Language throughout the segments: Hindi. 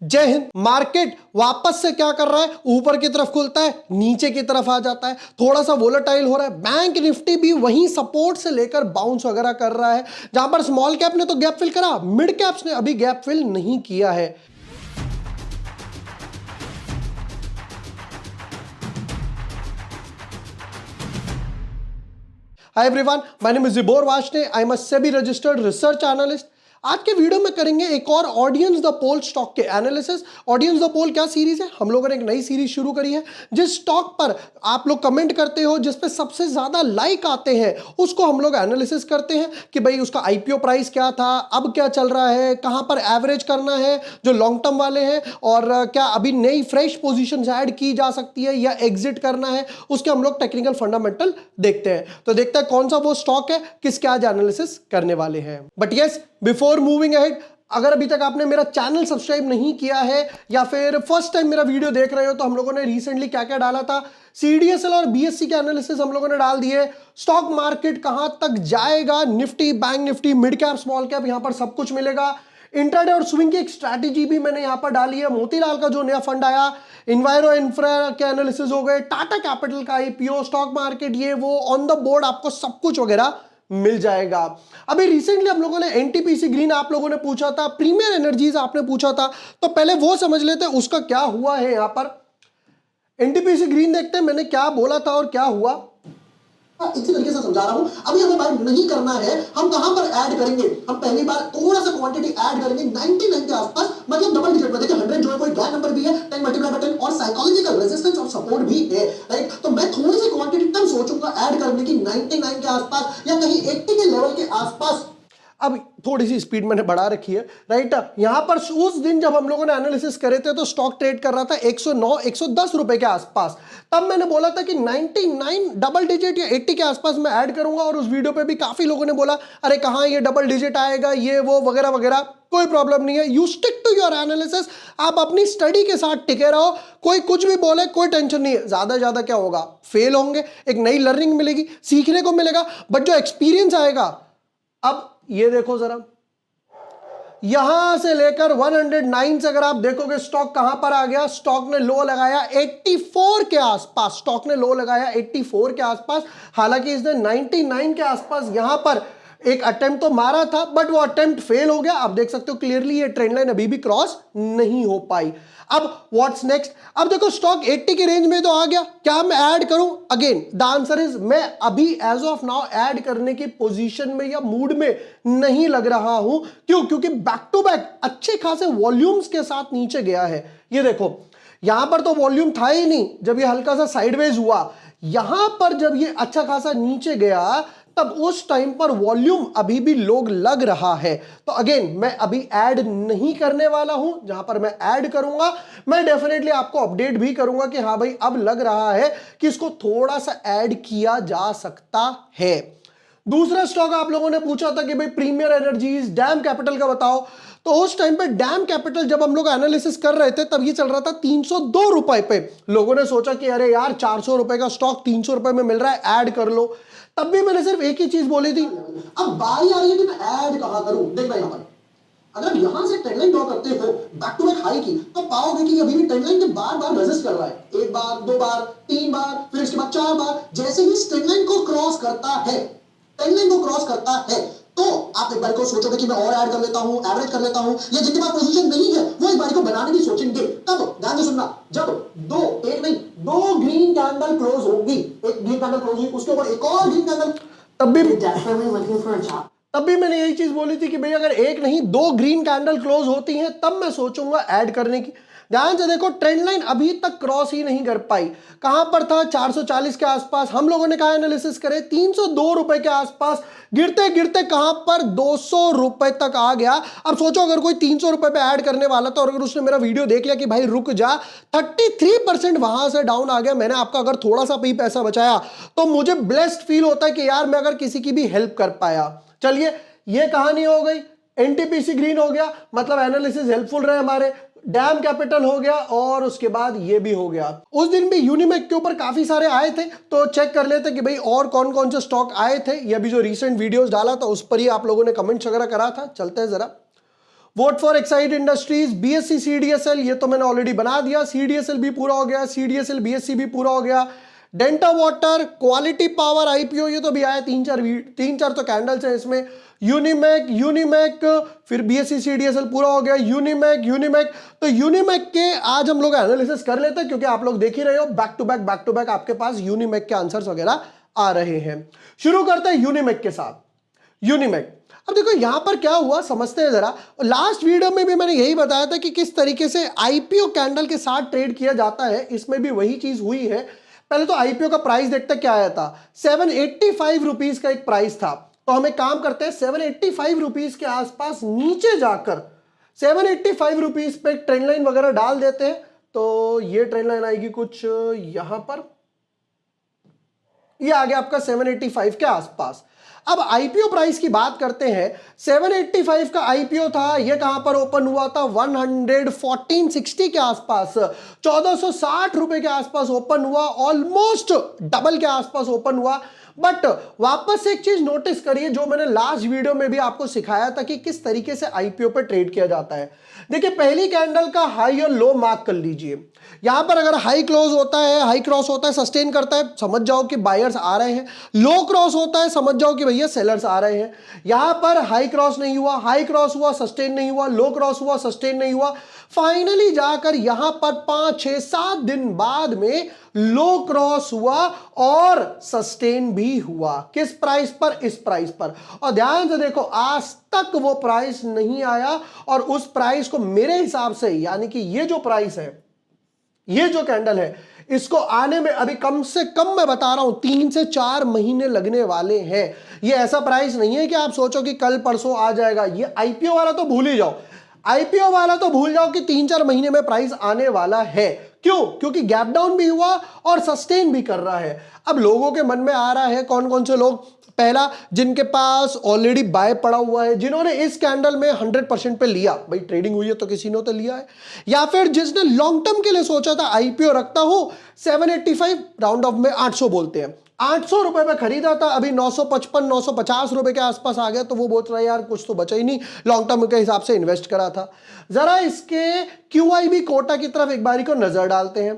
जय हिंद। मार्केट वापस से क्या कर रहा है, ऊपर की तरफ खुलता है, नीचे की तरफ आ जाता है, थोड़ा सा वोलेटाइल हो रहा है। बैंक निफ्टी भी वहीं सपोर्ट से लेकर बाउंस वगैरह कर रहा है, जहां पर स्मॉल कैप ने तो गैप फिल करा, मिड कैप्स ने अभी गैप फिल नहीं किया है। Hi everyone, my name is Jibor Washne. I am a SEBI registered research analyst. आज के वीडियो में करेंगे एक और ऑडियंस द पोल स्टॉक के एनालिसिस। ऑडियंस द पोल क्या सीरीज है, हम लोगों ने एक नई सीरीज शुरू करी है। जिस स्टॉक पर आप लोग कमेंट करते हो, जिस पे सबसे ज्यादा लाइक आते हैं, उसको हम लोग एनालिसिस करते हैं कि भाई उसका आईपीओ प्राइस क्या था, अब क्या चल रहा है, कहां पर एवरेज करना है जो लॉन्ग टर्म वाले हैं, और क्या अभी नई फ्रेश पोजीशन ऐड की जा सकती है या एग्जिट करना है, उसके हम लोग टेक्निकल फंडामेंटल देखते हैं। तो देखते हैं कौन सा वो स्टॉक है किसके आज एनालिसिस करने वाले हैं। But yes, before moving ahead, अगर अभी तक आपने मेरा चैनल सब्सक्राइब नहीं किया है या फिर फर्स्ट टाइम मेरा वीडियो देख रहे हो, तो हम लोगों ने रिसेंटली क्या क्या डाला था, सीडीएसएल और बीएससी के एनालिसिस हम लोगों ने डाल दिए। स्टॉक मार्केट कहां तक जाएगा, Nifty, bank Nifty, mid cap, small cap, यहां पर सब कुछ मिलेगा। इंट्राडे और स्विंग की एक स्ट्रैटेजी भी मैंने यहां पर डाली है। मोतीलाल का जो नया फंड आया, इन्वायरो इंफ्रा के एनालिसिस हो गए, टाटा कैपिटल का आईपीओ, स्टॉक मार्केट, ये वो ऑन द बोर्ड आपको सब कुछ वगैरह मिल जाएगा। अभी रिसेंटली हम लोगों ने एनटीपीसी ग्रीन आप लोगों ने पूछा था, प्रीमियर एनर्जीज आपने पूछा था, तो पहले वो समझ लेते हैं उसका क्या हुआ है। यहां पर एनटीपीसी ग्रीन देखते हैं मैंने क्या बोला था और क्या हुआ। इसी तरीके से समझा रहा हूं। अभी हमें बाय नहीं करना है, हम कहां पर ऐड करेंगे, हम पहली बार थोड़ा सा क्वांटिटी ऐड करेंगे 99 के आसपास, मतलब डबल डिजिट में। देखिए 100 जो है कोई गैप नंबर भी है, 10 मल्टीप्लाई बाय 10 और साइकोलॉजिकल रेजिस्टेंस और सपोर्ट भी है, राइट। तो मैं थोड़ी सी क्वांटिटी तब सोचूंगा ऐड करने की 99 के आसपास या कहीं 80 के लेवल के आसपास। अब थोड़ी सी स्पीड मैंने बढ़ा रखी है, राइट। यहां पर उस दिन जब हम लोगों ने एनालिसिस करे थे तो स्टॉक ट्रेड कर रहा था 109 110 रुपए के आसपास। तब मैंने बोला था कि 99 डबल डिजिट या 80 के आसपास मैं ऐड करूंगा, और उस वीडियो पे भी काफी लोगों ने बोला अरे कहां ये डबल डिजिट आएगा, ये वो वगैरह वगैरह। कोई प्रॉब्लम नहीं है, you stick to your analysis. आप अपनी स्टडी के साथ टिके रहो, कोई कुछ भी बोले कोई टेंशन नहीं है। ज्यादा क्या होगा, फेल होंगे, एक नई लर्निंग मिलेगी, सीखने को मिलेगा, बट जो एक्सपीरियंस आएगा। अब ये देखो जरा, यहां से लेकर 109 से अगर आप देखोगे स्टॉक कहां पर आ गया, स्टॉक ने लो लगाया 84 के आसपास, स्टॉक ने लो लगाया 84 के आसपास। हालांकि इसने 99 के आसपास यहां पर एक अटेम्प्ट तो मारा था, बट वो अटेम्प्ट फेल हो गया। आप देख सकते हो क्लियरली ये ट्रेंड लाइन अभी भी क्रॉस नहीं हो पाई। अब व्हाट्स नेक्स्ट, अब देखो स्टॉक 80 के रेंज में तो आ गया, क्या मैं ऐड करूं? अगेन द आंसर इज मैं अभी एज ऑफ नाउ ऐड करने की पोजीशन में या मूड में नहीं लग रहा हूं। क्यों? क्योंकि बैक टू बैक अच्छे खासे वॉल्यूम्स के साथ नीचे गया है। ये देखो यहां पर तो वॉल्यूम था ही नहीं, जब ये हल्का सा साइडवेज हुआ, यहां पर जब ये अच्छा खासा नीचे गया तब उस टाइम पर वॉल्यूम अभी भी लोग लग रहा है। तो अगेन मैं अभी ऐड नहीं करने वाला हूं। जहां पर मैं ऐड करूंगा मैं डेफिनेटली आपको अपडेट भी करूंगा कि हाँ भाई अब लग रहा है कि इसको थोड़ा सा ऐड किया जा सकता है। दूसरा स्टॉक आप लोगों ने पूछा था कि भाई प्रीमियर एनर्जीज, डैम कैपिटल का बताओ। तो उस टाइम पे डैम कैपिटल जब हम लोग एनालिसिस कर रहे थे तब ये चल रहा था 302 रुपए पे। लोगों ने सोचा कि अरे यार 400 रुपए का स्टॉक 300 रुपए में मिल रहा है, ऐड कर लो। तब भी मैंने सिर्फ एक ही चीज बोली थी, अब बारी आ रही है कि मैं ऐड कहां करूं। देख भाई, यहां पर अगर यहां से ट्रेंड लाइन ड्रॉ करते हो बैक टू बैक हाई की, तो पाओगे कि अभी भी ट्रेंड लाइन के बार बार रेजिस्ट कर रहा है। एक बार, दो बार, तीन बार, फिर इसके बाद चार बार। जैसे ही ट्रेंड लाइन को क्रॉस करता है, ट्रेंड लाइन को क्रॉस करता है, तो आप एक बार को सोचोगे कि मैं और ऐड कर लेता हूं, एवरेज कर लेता हूं, या जिनके पास पोजीशन नहीं है वो एक बार को बनाने की सोचेंगे। तब ध्यान से सुनना, जब एक नहीं दो ग्रीन कैंडल क्लोज होगी, एक ग्रीन कैंडल क्लोज हुई, उसके ऊपर एक और ग्रीन कैंडल, तब भी मैंने यही चीज बोली थी कि भाई अगर एक नहीं दो ग्रीन कैंडल क्लोज होती हैं तब मैं सोचूंगा ऐड करने की। ध्यान से देखो ट्रेंड लाइन अभी तक क्रॉस ही नहीं कर पाई। कहां पर था? 440 के आसपास। हम लोगों ने कहा एनालिसिस करे 302 रुपए के आसपास, गिरते गिरते कहां पर 200 रुपए तक आ गया। अब सोचो अगर कोई 300 रुपए पे ऐड करने वाला था और अगर उसने मेरा वीडियो देख लिया कि भाई रुक जा, 33% वहां से डाउन आ गया। मैंने आपका अगर थोड़ा सा भी पैसा बचाया तो मुझे ब्लेस्ड फील होता है कि यार मैं अगर किसी की भी हेल्प कर पाया। चलिए ये कहानी हो गई, एनटीपीसी ग्रीन हो गया, मतलब एनालिसिस हेल्पफुल रहे हमारे। डैम कैपिटल हो गया और उसके बाद ये भी हो गया। उस दिन भी यूनिमेक के ऊपर काफी सारे आए थे, तो चेक कर लेते कि भाई और कौन कौन से स्टॉक आए थे। ये भी जो रीसेंट वीडियोस डाला था उस पर ही आप लोगों ने कमेंट्स वगैरह करा था। चलते हैं जरा। Vote for Exide industries, BSc CDSL, ये तो मैंने ऑलरेडी बना दिया, सीडीएसएल भी पूरा हो गया, सीडीएसएल बीएससी भी पूरा हो गया। Denta water, quality power IPO, ये तो भी आया, तीन चार तो कैंडल्स हैं इसमें। यूनिमैक, फिर बीएससी सीडीएसएल पूरा हो गया, यूनिमैक। तो यूनिमैक के आज हम लोग एनालिसिस कर लेते हैं, क्योंकि आप लोग देख ही रहे हो बैक टू बैक आपके पास यूनिमैक के आंसर्स वगैरह आ रहे हैं। शुरू करते हैं यूनिमैक के साथ। यूनिमैक, अब देखो यहां पर क्या हुआ समझते हैं जरा। लास्ट वीडियो में भी मैंने यही बताया था कि किस तरीके से आईपीओ कैंडल के साथ ट्रेड किया जाता है, इसमें भी वही चीज हुई है। पहले तो आईपीओ का प्राइस देखते क्या आया था, 785 रुपीज का एक प्राइस था। तो हम एक काम करते हैं, 785 रुपीज के आसपास नीचे जाकर 785 रुपीज पे ट्रेंड लाइन वगैरह डाल देते हैं। तो ये ट्रेंड लाइन आएगी कुछ यहां पर, ये आ गया आपका 785 के आसपास। अब आईपीओ प्राइस की बात करते हैं, 785 का आईपीओ था, ये कहां पर ओपन हुआ था, 11460 के आसपास, 1460 रुपए के आसपास ओपन हुआ, ऑलमोस्ट डबल के आसपास ओपन हुआ। बट वापस एक चीज नोटिस करिए, जो मैंने लास्ट वीडियो में भी आपको सिखाया था कि किस तरीके से आईपीओ पे ट्रेड किया जाता है। देखिए पहली कैंडल का हाई और लो मार्क कर लीजिए। यहां पर अगर हाई क्लोज होता है, हाई क्रॉस होता है, सस्टेन करता है, समझ जाओ कि बायर्स आ रहे हैं। लो क्रॉस होता है, समझ जाओ कि भैया सेलर्स आ रहे हैं। यहां पर हाई क्रॉस नहीं हुआ, हाई क्रॉस हुआ, सस्टेन नहीं हुआ, लो क्रॉस हुआ, सस्टेन नहीं हुआ, फाइनली जाकर यहां पर 5 6 7 दिन बाद में लो क्रॉस हुआ और सस्टेन भी हुआ। किस प्राइस पर, इस प्राइस पर। और ध्यान से देखो, आज तक वो प्राइस नहीं आया, और उस प्राइस को मेरे हिसाब से, यानी कि ये जो प्राइस है, ये जो कैंडल है, इसको आने में अभी कम से कम मैं बता रहा हूं 3 से 4 महीने लगने वाले हैं। ये ऐसा प्राइस नहीं है कि आप सोचो कि कल परसों आ जाएगा। ये आईपीओ वाला तो भूल ही जाओ, आईपीओ वाला तो भूल जाओ कि 3-4 महीने में प्राइस आने वाला है। क्यों? क्योंकि गैप डाउन भी हुआ और सस्टेन भी कर रहा है। अब लोगों के मन में आ रहा है, कौन कौन से लोग, पहला जिनके पास ऑलरेडी बाय पड़ा हुआ है, जिन्होंने इस कैंडल में 100% पे लिया, भाई ट्रेडिंग हुई है तो किसी ने तो लिया है, या फिर जिसने लॉन्ग टर्म के लिए सोचा था आईपीओ रखता हूं, 785 राउंड ऑफ में 800 बोलते हैं, 800 रुपए में खरीदा था, अभी 955 950 रुपए के आसपास आ गया, तो वो बोल रहा है यार कुछ तो बचा ही नहीं, लॉन्ग टर्म के हिसाब से इन्वेस्ट करा था। जरा इसके क्यूआईबी कोटा की तरफ एक बारी को नजर डालते हैं।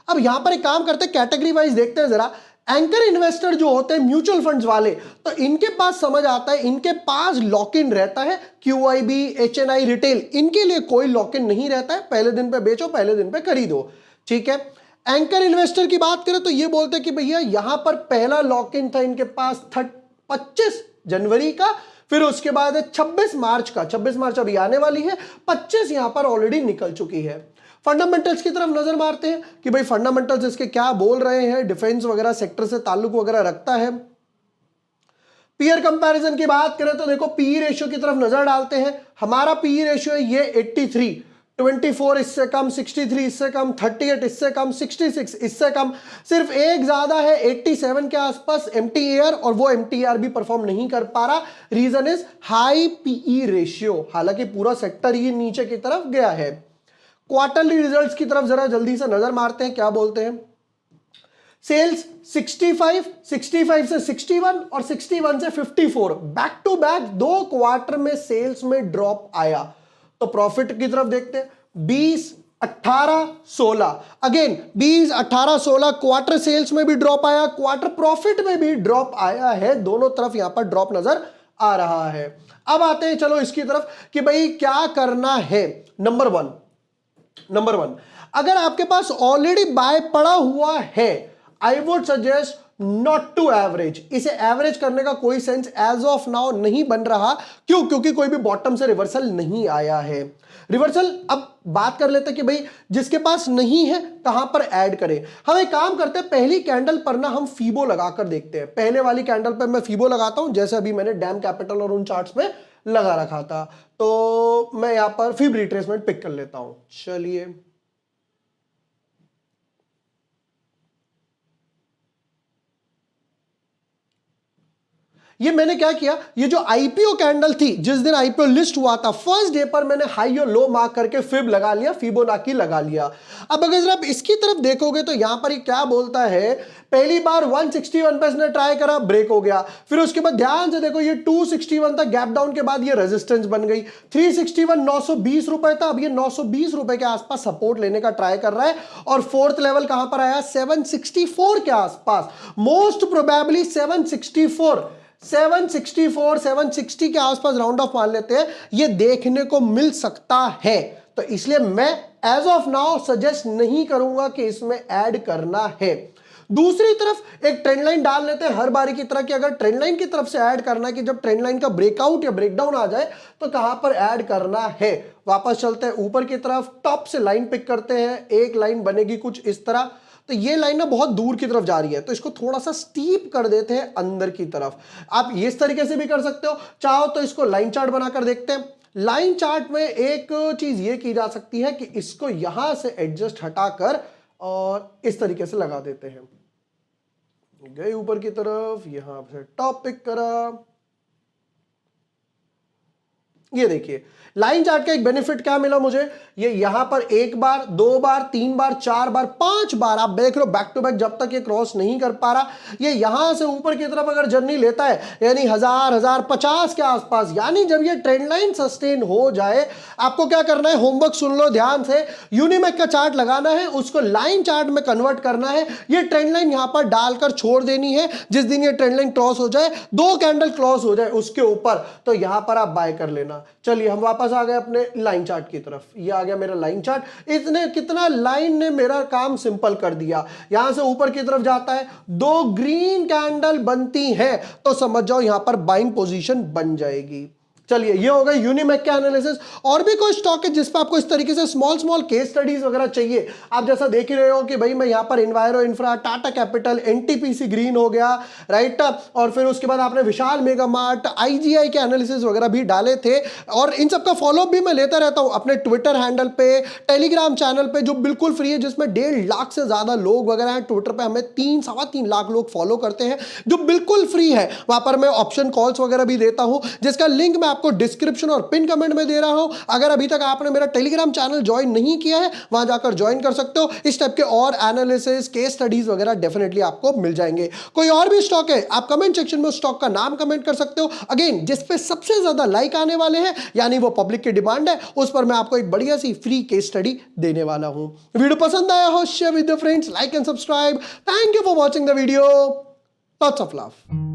अब यहां पर एक काम करते हैं, कैटेगरी वाइज देखते हैं जरा। एंकर इन्वेस्टर जो होते हैं म्यूचुअल फंड्स वाले, तो इनके पास समझ आता है, इनके पास लॉक इन रहता है। क्यूआईबी, एचएनआई, रिटेल, इनके लिए कोई लॉक इन नहीं रहता है, पहले दिन पे बेचो, पहले दिन पे खरीदो, ठीक है। एंकर इन्वेस्टर की बात करें तो ये बोलते हैं कि भैया यहां पर पहला लॉक इन था इनके पास 25 जनवरी का, फिर उसके बाद है 26 मार्च का, 26 मार्च अभी आने वाली है, 25 यहां पर ऑलरेडी निकल चुकी है। फंडामेंटल्स की तरफ नजर मारते हैं कि भाई फंडामेंटल्स इसके क्या बोल रहे हैं, डिफेंस वगैरह सेक्टर से ताल्लुक वगैरह रखता है। पीयर कंपैरिजन की बात करें तो देखो पीई रेशियो की तरफ नजर डालते हैं। हमारा पीई रेशियो है ये 83, 24 इससे कम, 63 इससे कम, 38 इससे कम, 66 इससे कम, सिर्फ एक ज्यादा है 87 के आसपास, एमटीएआर, और वो एमटीएआर भी परफॉर्म नहीं कर पा रहा। Reason is high PE ratio, हालांकि पूरा सेक्टर ही नीचे की तरफ गया है। क्वार्टरली रिजल्ट्स की तरफ जरा जल्दी से नजर मारते हैं, क्या बोलते हैं। सेल्स 65, 65 से 61 और 61 से 54, बैक टू बैक 2 क्वार्टर में सेल्स में ड्रॉप आया। तो प्रॉफिट की तरफ देखते हैं, 20, 18, 16, अगेन 20, 18, 16 क्वार्टर सेल्स में भी ड्रॉप आया, क्वार्टर प्रॉफिट में भी ड्रॉप आया है, दोनों तरफ यहां पर ड्रॉप नजर आ रहा है। अब आते हैं चलो इसकी तरफ कि भाई क्या करना है। नंबर वन, अगर आपके पास ऑलरेडी बाय पड़ा हुआ है, I would suggest not to average. इसे एवरेज करने का कोई सेंस एज ऑफ नाउ नहीं बन रहा। क्यों? क्योंकि कोई भी बॉटम से रिवर्सल नहीं आया है। रिवर्सल, अब बात कर लेते हैं कि भाई जिसके पास नहीं है कहां पर ऐड करें। हम एक काम करते हैं, पहली कैंडल पर ना हम फीबो लगाकर देखते हैं। पहले वाली कैंडल पर मैं फीबो लगाता हूं, जैसे अभी मैंने डैम कैपिटल और उन चार्ट्स में लगा रखा था। तो मैं यहां पर फीब रिट्रेसमेंट पिक कर लेता हूं। चलिए, ये मैंने क्या किया, ये जो आईपीओ कैंडल थी, जिस दिन आईपीओ लिस्ट हुआ था, फर्स्ट डे पर मैंने हाई और लो मार्क करके फिब लगा लिया, फिबोनाची लगा लिया। अब अगर आप इसकी तरफ देखोगे तो यहां पर ये क्या बोलता है, पहली बार 161 पे इसने ट्राई करा, ब्रेक हो गया, फिर उसके बाद ध्यान से देखो ये 261 तक गैप डाउन के बाद ये रेजिस्टेंस बन गई, 361 920 रुपए था, अब ये 920 रुपए के आसपास सपोर्ट लेने का ट्राई कर रहा है, और फोर्थ लेवल कहां पर आया, 764 के आसपास, मोस्ट प्रोबेबली 760 के आसपास राउंड ऑफ मान लेते हैं, ये देखने को मिल सकता है। तो इसलिए मैं एज ऑफ नाउ सजेस्ट नहीं करूंगा कि इसमें ऐड करना है। दूसरी तरफ एक ट्रेंड लाइन डाल लेते हैं हर बारी की तरह, कि अगर ट्रेंड लाइन की तरफ से ऐड करना है कि जब ट्रेंड लाइन का ब्रेकआउट या ब्रेकडाउन आ जाए तो कहां पर ऐड करना है। वापस चलते हैं ऊपर की तरफ, टॉप से लाइन पिक करते हैं, एक लाइन बनेगी कुछ इस तरह, तो ये लाइन ना बहुत दूर की तरफ जा रही है, तो इसको थोड़ा सा स्टीप कर देते हैं अंदर की तरफ। आप इस तरीके से भी कर सकते हो, चाहो तो इसको लाइन चार्ट बनाकर देखते हैं। लाइन चार्ट में एक चीज ये की जा सकती है कि इसको यहां से एडजस्ट हटाकर और इस तरीके से लगा देते हैं, गए ऊपर की तरफ, यहां से टॉप पिक करा। ये देखिए लाइन चार्ट का एक बेनिफिट क्या मिला मुझे, ये यहां पर एक बार, दो बार, तीन बार, चार बार, पांच बार आप देख लो बैक टू बैक, जब तक ये क्रॉस नहीं कर पा रहा, ये यहां से ऊपर की तरफ अगर जर्नी लेता है यानी 1050 के आसपास, यानी जब ये ट्रेंड लाइन सस्टेन हो जाए, आपको क्या करना है, होमवर्क सुन लो ध्यान से, यूनिमैक का चार्ट लगाना है, उसको लाइन चार्ट में कन्वर्ट करना है, ये ट्रेंड लाइन यहां पर डालकर छोड़ देनी है, जिस दिन ये ट्रेंड लाइन क्रॉस हो जाए, दो कैंडल क्रॉस हो जाए उसके ऊपर, तो यहां पर आप बाय कर लेना। चलिए हम वापस आ गए अपने लाइन चार्ट की तरफ, ये आ गया मेरा लाइन चार्ट। इसने कितना, लाइन ने मेरा काम सिंपल कर दिया, यहां से ऊपर की तरफ जाता है, दो ग्रीन कैंडल बनती हैं तो समझ जाओ यहां पर बाइंग पोजीशन बन जाएगी। चलिए ये हो गए यूनिमैक के एनालिसिस। और भी कोई स्टॉक है जिस पर आपको इस तरीके से स्मॉल केस स्टडीज वगैरह चाहिए, आप जैसा देख ही रहे हो कि भाई मैं यहाँ पर इन्वायरो infra, Tata capital, NTPC green हो गया, राइट, और फिर उसके बाद आपने विशाल मेगा मार्ट, आईजीआई के एनालिसिस वगैरह भी डाले थे, और इन सबका फॉलोअप भी मैं लेता रहता हूँ अपने ट्विटर हैंडल पे, टेलीग्राम चैनल पे जो बिल्कुल फ्री है, जिसमें 1.5 लाख से ज्यादा लोग वगैरह हैं। ट्विटर पे हमें 3-3.25 लाख लोग फॉलो करते हैं, जो बिल्कुल फ्री है। वहां पर मैं ऑप्शन कॉल्स वगैरह भी देता हूं, जिसका लिंक मैं आपको डिस्क्रिप्शन और पिन कमेंट में दे रहा हूं। अगर अभी तक आपने मेरा टेलीग्राम चैनल ज्वाइन नहीं किया है, वहां जाकर ज्वाइन कर सकते हो। इस टाइप के और एनालिसिस, केस स्टडीज वगैरह डेफिनेटली आपको मिल जाएंगे। कोई और भी स्टॉक है, आप कमेंट सेक्शन में उस स्टॉक का नाम कमेंट कर सकते हो। अगेन जिस पे सबसे ज्यादा लाइक आने वाले हैं, यानी वो पब्लिक की डिमांड है, उस पर मैं आपको एक बढ़िया सी फ्री केस स्टडी देने वाला हूं। वीडियो पसंद आया हो, share with your friends, like and subscribe. Thank you for watching the video. Lots of love.